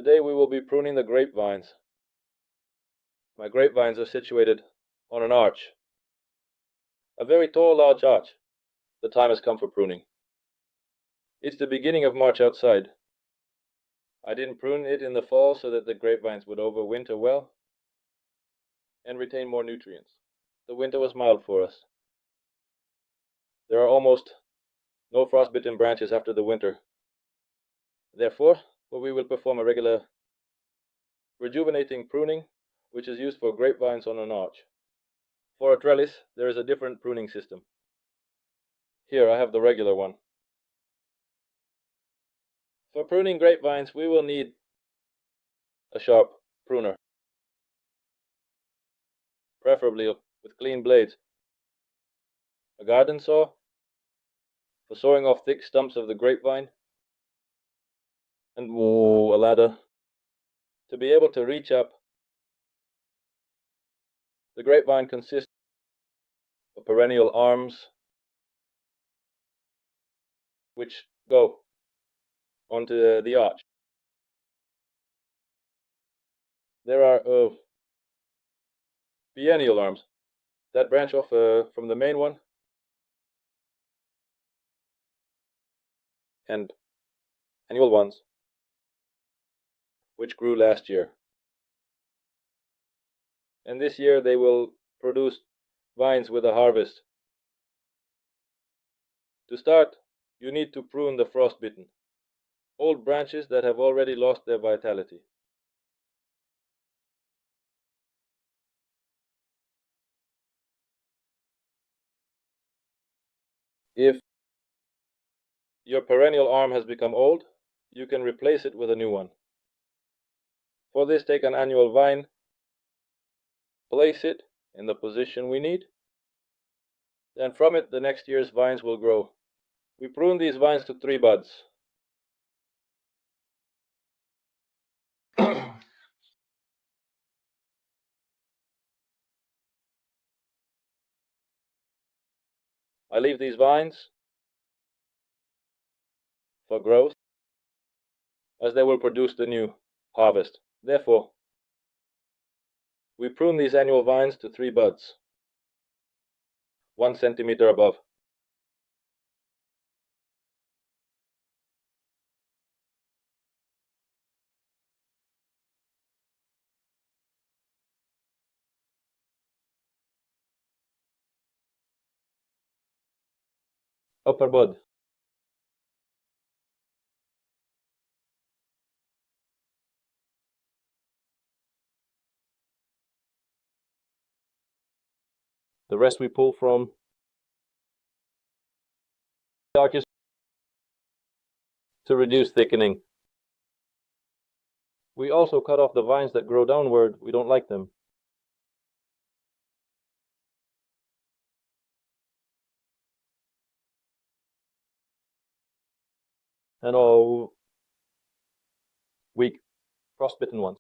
Today we will be pruning the grapevines. My grapevines are situated on an arch, a very tall, large arch. The time has come for pruning. It's the beginning of March outside. I didn't prune it in the fall so that the grapevines would overwinter well and retain more nutrients. The winter was mild for us. There are almost no frostbitten branches after the winter. Therefore, we will perform a regular rejuvenating pruning, which is used for grapevines on an arch. For a trellis, there is a different pruning system. Here I have the regular one. For pruning grapevines, we will need a sharp pruner, preferably with clean blades, a garden saw for sawing off thick stumps of the grapevine, and a ladder to be able to reach up. The grapevine consists of perennial arms which go onto the arch. There are biennial arms that branch off from the main one, and annual ones which grew last year. And this year they will produce vines with a harvest. To start, you need to prune the frostbitten, old branches that have already lost their vitality. If your perennial arm has become old, you can replace it with a new one. For this, take an annual vine, place it in the position we need, then from it the next year's vines will grow. We prune these vines to 3 buds. I leave these vines for growth, as they will produce the new harvest. Therefore, we prune these annual vines to 3 buds, 1 centimeter above. Upper bud. The rest we pull from the arches to reduce thickening. We also cut off the vines that grow downward. We don't like them. And all weak, frostbitten ones.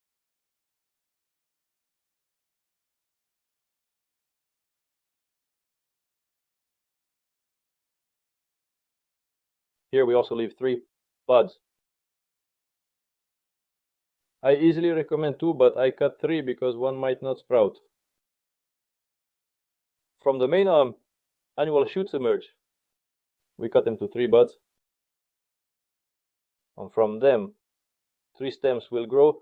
Here we also leave 3 buds. I easily recommend 2, but I cut 3 because one might not sprout. From the main arm, annual shoots emerge. We cut them to 3 buds. And from them, 3 stems will grow,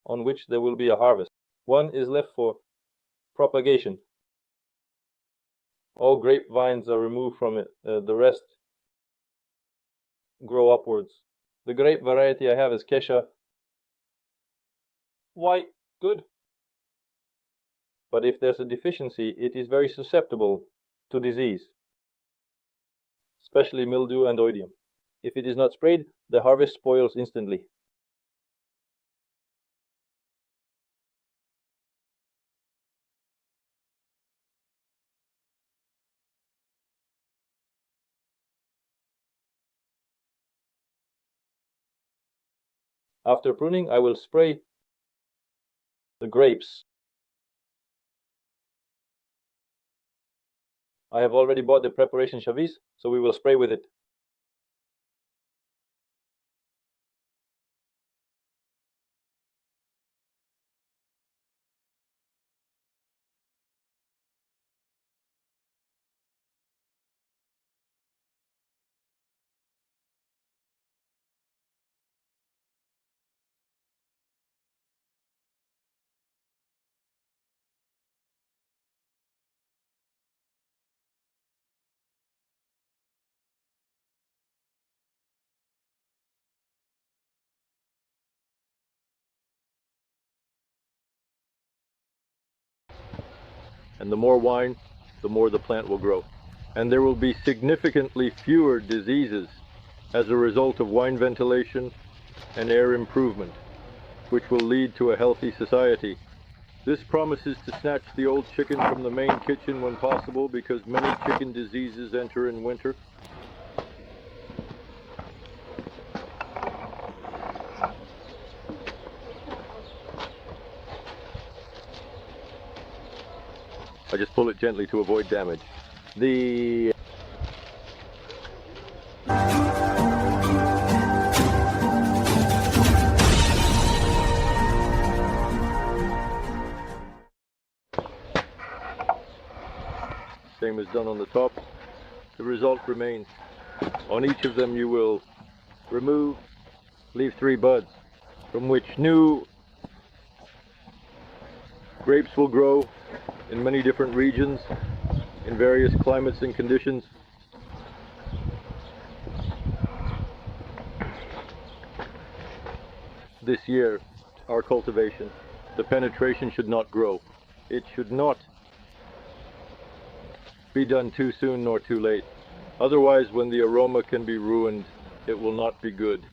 on which there will be a harvest. 1 is left for propagation. All grapevines are removed from it. The rest grow upwards. The grape variety I have is Kesha. White, good. But if there's a deficiency, it is very susceptible to disease, especially mildew and oidium. If it is not sprayed, the harvest spoils instantly. After pruning, I will spray the grapes. I have already bought the preparation chavis, so we will spray with it. And the more wine, the more the plant will grow. And there will be significantly fewer diseases as a result of wine ventilation and air improvement, which will lead to a healthy society. This promises to snatch the old chicken from the main kitchen when possible, because many chicken diseases enter in winter. I just pull it gently to avoid damage. The same is done on the top. The result remains. On each of them you will remove, leave 3 buds, from which new grapes will grow in many different regions, in various climates and conditions. This year, our cultivation, the penetration should not grow. It should not be done too soon nor too late. Otherwise, when the aroma can be ruined, it will not be good.